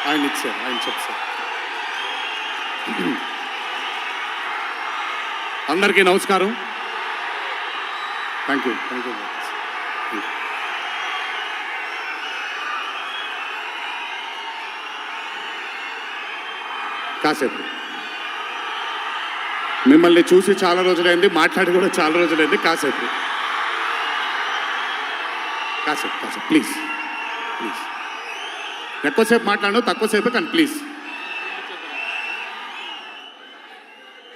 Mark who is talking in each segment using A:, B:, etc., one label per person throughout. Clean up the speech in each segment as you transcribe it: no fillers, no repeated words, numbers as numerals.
A: ఆయన ఇచ్చారు, ఆయన చెప్పారు. అందరికీ నమస్కారం. Thank you. కాసేపు మిమ్మల్ని చూసి చాలా రోజులైంది, మాట్లాడి కూడా చాలా రోజులైంది. కాసేపు ప్లీజ్ ఎక్కువసేపు మాట్లాడు, తక్కువసేపు కానీ ప్లీజ్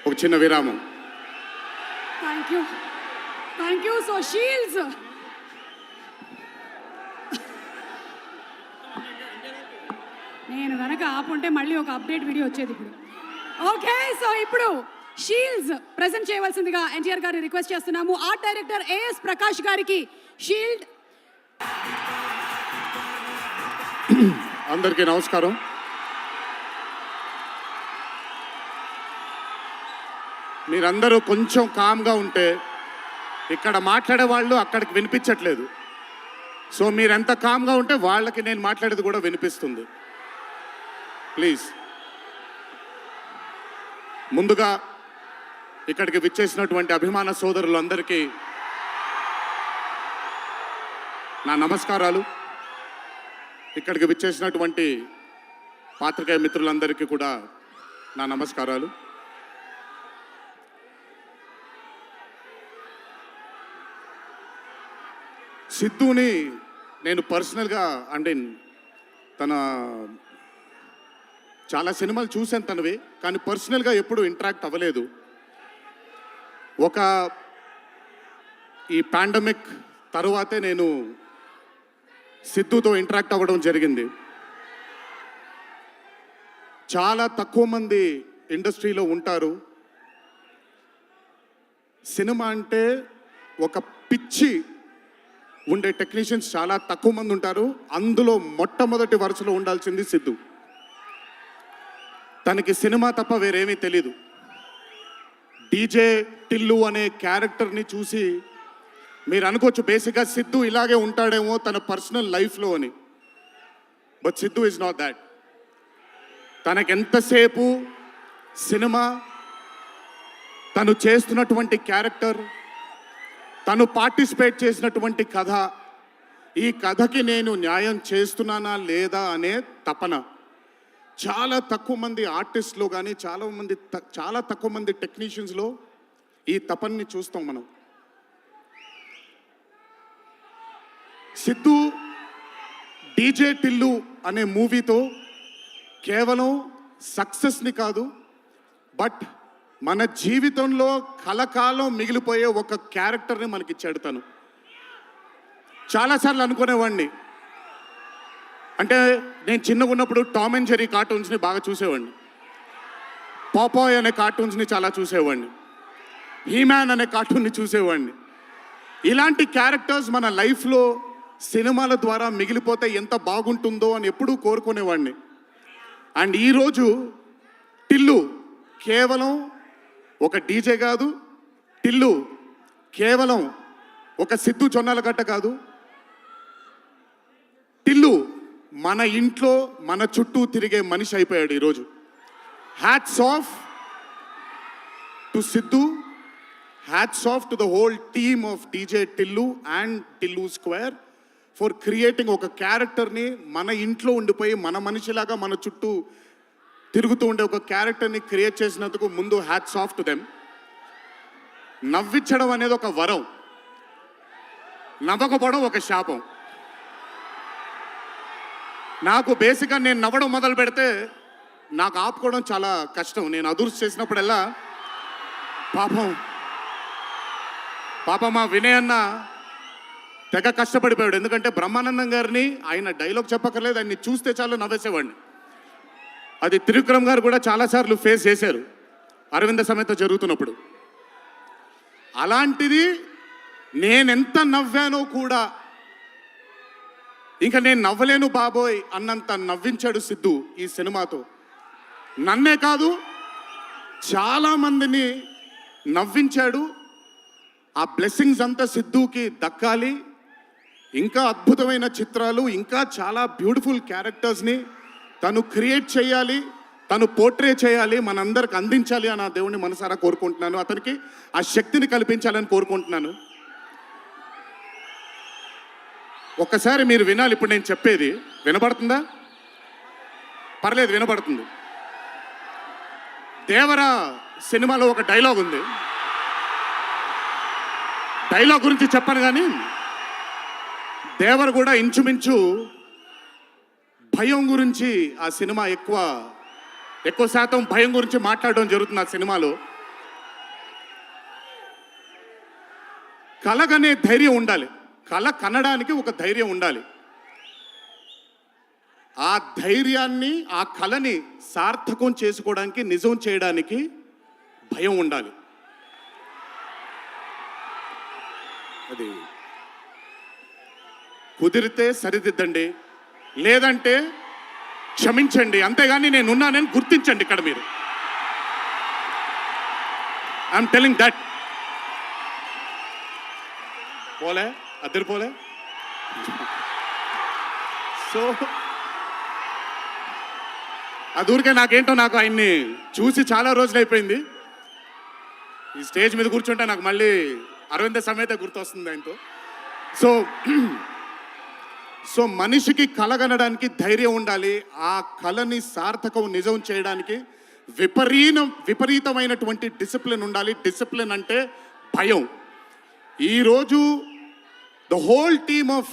A: ఒక చిన్న విరామం.
B: Thank you. సో షీల్డ్స్ నేను కనుక ఆపుంటే మళ్ళీ ఒక అప్డేట్ వీడియో వచ్చేది ఇప్పుడు. ఓకే, సో ఇప్పుడు షీల్డ్స్ ప్రెజెంట్ చేయవలసిందిగా ఎన్టీఆర్ గారిని రిక్వెస్ట్ చేస్తున్నాము. ఆర్ట్ డైరెక్టర్ ఏఎస్ ప్రకాష్ గారికి షీల్డ్.
A: అందరికీ నమస్కారం. మీరందరూ కొంచెం కామ్గా ఉంటే ఇక్కడ మాట్లాడే వాళ్ళు అక్కడికి వినిపించట్లేదు. సో మీరెంత కామ్గా ఉంటే వాళ్ళకి నేను మాట్లాడేది కూడా వినిపిస్తుంది. ప్లీజ్. ముందుగా ఇక్కడికి విచ్చేసినటువంటి అభిమాన సోదరులందరికీ నా నమస్కారాలు. ఇక్కడికి విచ్చేసినటువంటి పాత్రికేయ మిత్రులందరికీ కూడా నా నమస్కారాలు. సిద్ధుని నేను పర్సనల్గా అంటే తన చాలా సినిమాలు చూశాను తనవి, కానీ పర్సనల్గా ఎప్పుడు ఇంటరాక్ట్ అవ్వలేదు. ఈ పాండమిక్ తరువాతే నేను సిద్ధుతో ఇంటరాక్ట్ అవ్వడం జరిగింది. చాలా తక్కువ మంది ఇండస్ట్రీలో ఉంటారు. సినిమా అంటే ఒక పిచ్చి ఉండే టెక్నీషియన్స్ చాలా తక్కువ మంది ఉంటారు. అందులో మొట్టమొదటి వరుసలో ఉండాల్సింది సిద్ధు. తనకి సినిమా తప్ప వేరేమీ తెలీదు. డీజే టిల్లు అనే క్యారెక్టర్ని చూసి మీరు అనుకోవచ్చు బేసిక్గా సిద్ధు ఇలాగే ఉంటాడేమో తన పర్సనల్ లైఫ్లో అని. But Siddhu is not that. తనకెంతసేపు సినిమా, తను చేస్తున్నటువంటి క్యారెక్టర్, తను పార్టిసిపేట్ చేసినటువంటి కథ, ఈ కథకి నేను న్యాయం చేస్తున్నానా లేదా అనే తపన. చాలా తక్కువ మంది ఆర్టిస్ట్లో కానీ చాలా తక్కువ మంది టెక్నీషియన్స్లో ఈ తపన్ని చూస్తాం మనం. సిద్ధు డీజే టిల్లు అనే మూవీతో కేవలం సక్సెస్ని కాదు, బట్ మన జీవితంలో కలకాలం మిగిలిపోయే ఒక క్యారెక్టర్ని మనకిచ్చాడు తను. చాలాసార్లు అనుకునేవాడిని, అంటే నేను చిన్నగా ఉన్నప్పుడు టామ్ అండ్ జెర్రీ కార్టూన్స్ని బాగా చూసేవాడిని, పాపాయ్ అనే కార్టూన్స్ని చాలా చూసేవాడిని, హీమ్యాన్ అనే కార్టూన్ని చూసేవాడిని. ఇలాంటి క్యారెక్టర్స్ మన లైఫ్లో సినిమాల ద్వారా మిగిలిపోతే ఎంత బాగుంటుందో అని ఎప్పుడూ కోరుకునేవాడిని. అండ్ ఈరోజు టిల్లు కేవలం ఒక డీజే కాదు, టిల్లు కేవలం ఒక సిద్ధు జొన్నలగడ్డ కాదు, టిల్లు మన ఇంట్లో మన చుట్టూ తిరిగే మనిషి అయిపోయాడు ఈరోజు. Hats off to Siddhu, hats off to the whole team of DJ Tillu and Tillu square for creating ఒక క్యారెక్టర్ని మన ఇంట్లో ఉండిపోయి మన మనిషిలాగా మన చుట్టూ తిరుగుతూ ఉండే ఒక క్యారెక్టర్ని క్రియేట్ చేసినందుకు ముందు హ్యాట్స్ ఆఫ్ టు దెమ్. నవ్వించడం అనేది ఒక వరం, నవ్వకపోవడం ఒక శాపం. నాకు బేసిక్గా నేను నవ్వడం మొదలు పెడితే నాకు ఆపుకోవడం చాలా కష్టం. నేను అదుర్స్ చేసినప్పుడల్లా పాపం మా వినయ్ అన్న తెగ కష్టపడిపోయాడు. ఎందుకంటే బ్రహ్మానందం గారిని ఆయన డైలాగ్ చెప్పక్కర్లేదు, ఆయన్ని చూస్తే చాలా నవ్వేసేవాడిని. అది త్రివిక్రమ్ గారు కూడా చాలాసార్లు ఫేస్ చేశారు అరవింద సమేత జరుగుతున్నప్పుడు. అలాంటిది నేనెంత నవ్వానో కూడా ఇంకా నేను నవ్వలేను బాబోయ్ అన్నంత నవ్వించాడు సిద్ధు ఈ సినిమాతో. నన్నే కాదు చాలామందిని నవ్వించాడు. ఆ బ్లెస్సింగ్స్ అంతా సిద్ధుకి దక్కాలి. ఇంకా అద్భుతమైన చిత్రాలు, ఇంకా చాలా బ్యూటిఫుల్ క్యారెక్టర్స్ని తను క్రియేట్ చేయాలి, తను పోర్ట్రే చేయాలి, మనందరికి అందించాలి అని ఆ దేవుణ్ణి మనసారా కోరుకుంటున్నాను. అతనికి ఆ శక్తిని కల్పించాలని కోరుకుంటున్నాను. ఒక్కసారి మీరు వినాలి ఇప్పుడు నేను చెప్పేది. వినపడుతుందా? పర్లేదు, వినపడుతుంది. దేవరా సినిమాలో ఒక డైలాగ్ ఉంది. డైలాగ్ గురించి చెప్పను కానీ దేవర్ కూడా ఇంచుమించు భయం గురించి ఆ సినిమా ఎక్కువ శాతం భయం గురించి మాట్లాడడం జరుగుతుంది ఆ సినిమాలో. కలగనే ధైర్యం ఉండాలి, కళ కనడానికి ఒక ధైర్యం ఉండాలి. ఆ ధైర్యాన్ని, ఆ కళని సార్థకం చేసుకోవడానికి, నిజం చేయడానికి భయం ఉండాలి. అది కుదిరితే సరిదిద్దండి, లేదంటే క్షమించండి, అంతేగాని నేనున్నానని గుర్తించండి. ఇక్కడ మీరు ఐఎమ్ టెలింగ్ దట్. పోలే అద్దరు పోలే. సో అదూరికే నాకేంటో, నాకు ఆయన్ని చూసి చాలా రోజులు అయిపోయింది. ఈ స్టేజ్ మీద కూర్చుంటే నాకు మళ్ళీ అరవింద సమేత గుర్తొస్తుంది ఆయనతో. సో మనిషికి కలగనడానికి ధైర్యం ఉండాలి. ఆ కళని సార్థకం, నిజం చేయడానికి విపరీతమైనటువంటి డిసిప్లిన్ ఉండాలి. డిసిప్లిన్ అంటే భయం. ఈరోజు the whole team of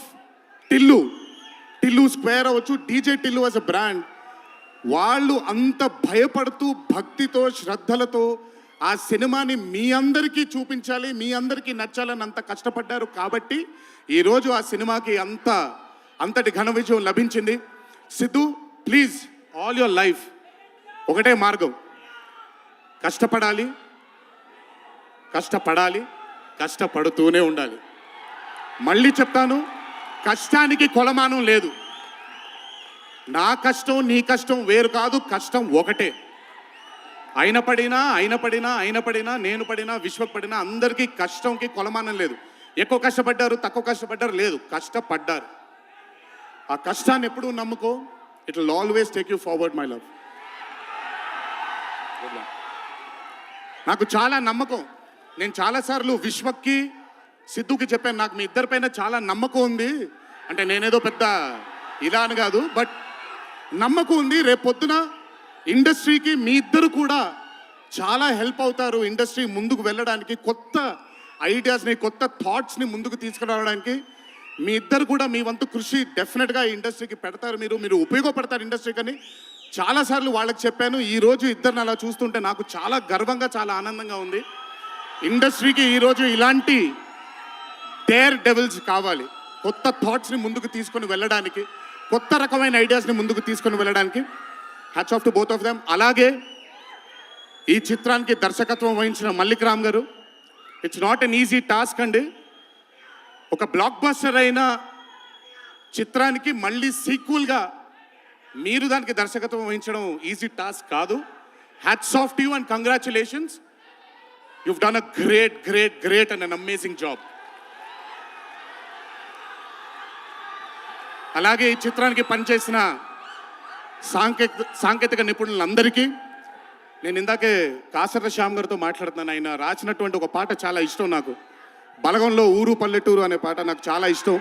A: Tillu Square అవ్వచ్చు, DJ Tillu as a brand, వాళ్ళు అంత భయపడుతూ భక్తితో, శ్రద్ధలతో ఆ సినిమాని మీ అందరికీ చూపించాలి, మీ అందరికీ నచ్చాలని అంత కష్టపడ్డారు. కాబట్టి ఈరోజు ఆ సినిమాకి అంతటి ఘన విజయం లభించింది. Siddhu, please, all your life ఒకటే మార్గం, కష్టపడాలి, కష్టపడుతూనే ఉండాలి. మళ్ళీ చెప్తాను, కష్టానికి కొలమానం లేదు. నా కష్టం, నీ కష్టం వేరు కాదు, కష్టం ఒకటే. అయిన పడినా, నేను పడినా, విశ్వక్ పడినా, అందరికీ కష్టంకి కొలమానం లేదు. ఎక్కువ కష్టపడ్డారు, తక్కువ కష్టపడ్డారు లేదు, కష్టపడ్డారు. ఆ కష్టాన్ని ఎప్పుడూ నమ్ముకో. It will always take you forward my love. నాకు చాలా నమ్మకం. నేను చాలాసార్లు విశ్వక్కి, సిద్ధుకి చెప్పాను, నాకు మీ ఇద్దరిపైన చాలా నమ్మకం ఉంది. అంటే నేనేదో పెద్ద ఇలా అని కాదు, బట్ నమ్మకం ఉంది. రేపొద్దున ఇండస్ట్రీకి మీ ఇద్దరు కూడా చాలా హెల్ప్ అవుతారు. ఇండస్ట్రీ ముందుకు వెళ్ళడానికి, కొత్త ఐడియాస్ని, కొత్త థాట్స్ని ముందుకు తీసుకురావడానికి మీ ఇద్దరు కూడా మీ వంతు కృషి డెఫినెట్గా ఈ ఇండస్ట్రీకి పెడతారు. మీరు ఉపయోగపడతారు ఇండస్ట్రీకి అని చాలాసార్లు వాళ్ళకి చెప్పాను. ఈరోజు ఇద్దరిని అలా చూస్తుంటే నాకు చాలా గర్వంగా, చాలా ఆనందంగా ఉంది. ఇండస్ట్రీకి ఈరోజు ఇలాంటి డేర్ డెవిల్స్ కావాలి, కొత్త థాట్స్ని ముందుకు తీసుకొని వెళ్ళడానికి, కొత్త రకమైన ఐడియాస్ని ముందుకు తీసుకొని వెళ్ళడానికి. Hats off to both of them. అలాగే ఈ చిత్రానికి దర్శకత్వం వహించిన మల్లిక్ రామ్ గారు, it's not an easy task అండి. ఒక బ్లాక్ బస్టర్ అయిన చిత్రానికి మళ్ళీ సీక్వెల్గా మీరు దానికి దర్శకత్వం వహించడం ఈజీ టాస్క్ కాదు. Hats off to you and congratulations. You've done a great and an amazing job. అలాగే ఈ చిత్రానికి పనిచేసిన సాంకేతిక నిపుణులందరికీ, నేను ఇందాకే కాసర్ల శ్యామ్ గారితో మాట్లాడుతున్నాను. ఆయన రాసినటువంటి ఒక పాట చాలా ఇష్టం నాకు. బలగంలో ఊరు పల్లెటూరు అనే పాట నాకు చాలా ఇష్టం.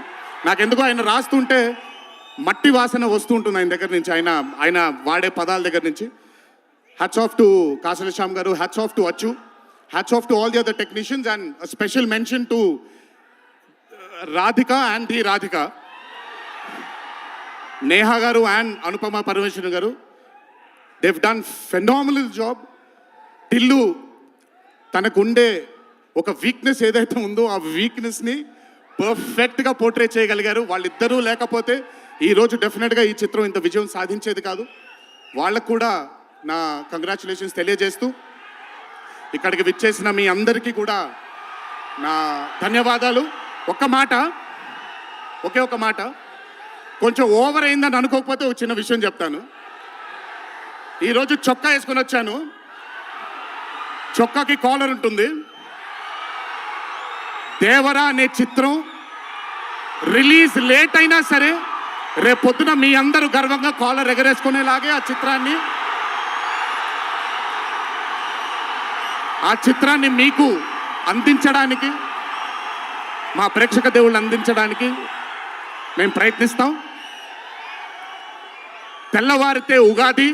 A: నాకెందుకో ఆయన రాస్తుంటే మట్టి వాసన వస్తూ ఉంటుంది ఆయన దగ్గర నుంచి, ఆయన వాడే పదాల దగ్గర నుంచి. Hats off to Kasarla Shyam గారు, హ్యాట్స్ ఆఫ్ టు అచ్చు, hats off to all the other technicians, and special mention to Radhika and the Radhika, Neha గారు అండ్ అనుపమ పరమేశ్వరన్ గారు. they've done phenomenal job. Tillu తనకుండే ఒక వీక్నెస్ ఏదైతే ఉందో ఆ వీక్నెస్ని పర్ఫెక్ట్గా పోర్ట్రే చేయగలిగారు. వాళ్ళిద్దరూ లేకపోతే ఈరోజు డెఫినెట్గా ఈ చిత్రం ఇంత విజయం సాధించేది కాదు. వాళ్ళకు కూడా నా కంగ్రాచులేషన్స్ తెలియజేస్తూ, ఇక్కడికి విచ్చేసిన మీ అందరికీ కూడా నా ధన్యవాదాలు. ఒకే ఒక మాట, కొంచెం ఓవర్ అయిందని అనుకోకపోతే ఒక చిన్న విషయం చెప్తాను. ఈరోజు చొక్కా వేసుకొని వచ్చాను, చొక్కాకి కాలర్ ఉంటుంది. దేవరా అనే చిత్రం రిలీజ్ లేట్ అయినా సరే రేపు పొద్దున మీ అందరూ గర్వంగా కాలర్ ఎగరేసుకునేలాగే ఆ చిత్రాన్ని మీకు అందించడానికి, మా ప్రేక్షక దేవుళ్ళు అందించడానికి మేము ప్రయత్నిస్తాం. తెల్లవారితే ఉగాది,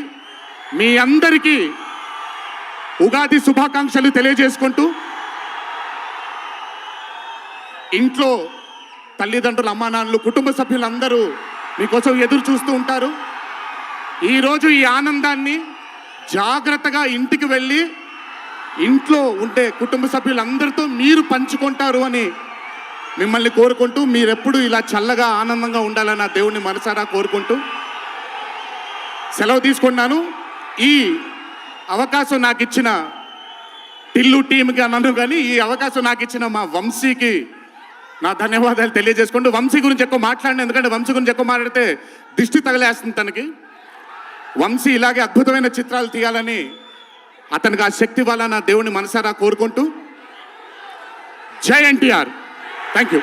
A: మీ అందరికీ ఉగాది శుభాకాంక్షలు తెలియజేసుకుంటూ, ఇంట్లో తల్లిదండ్రులు, అమ్మానాన్నలు, కుటుంబ సభ్యులందరూ మీకోసం ఎదురు చూస్తూ ఉంటారు. ఈరోజు ఈ ఆనందాన్ని జాగ్రత్తగా ఇంటికి వెళ్ళి ఇంట్లో ఉండే కుటుంబ సభ్యులందరితో మీరు పంచుకుంటారు అని మిమ్మల్ని కోరుకుంటూ, మీరెప్పుడు ఇలా చల్లగా ఆనందంగా ఉండాలని ఆ దేవుణ్ణి మనసారా కోరుకుంటూ సెలవు తీసుకున్నాను. ఈ అవకాశం నాకు ఇచ్చిన టిల్లు టీంకి అన్నాను, కానీ ఈ అవకాశం నాకు ఇచ్చిన మా వంశీకి నా ధన్యవాదాలు తెలియజేసుకుంటూ, వంశీ గురించి ఎక్కువ మాట్లాడిన, ఎందుకంటే వంశీ గురించి ఎక్కువ మాట్లాడితే దిష్టి తగలేస్తుంది తనకి. వంశీ ఇలాగే అద్భుతమైన చిత్రాలు తీయాలని, అతనికి ఆ శక్తి వల్ల నా దేవుని మనసారా కోరుకుంటూ, జై ఎన్టీఆర్. Thank you.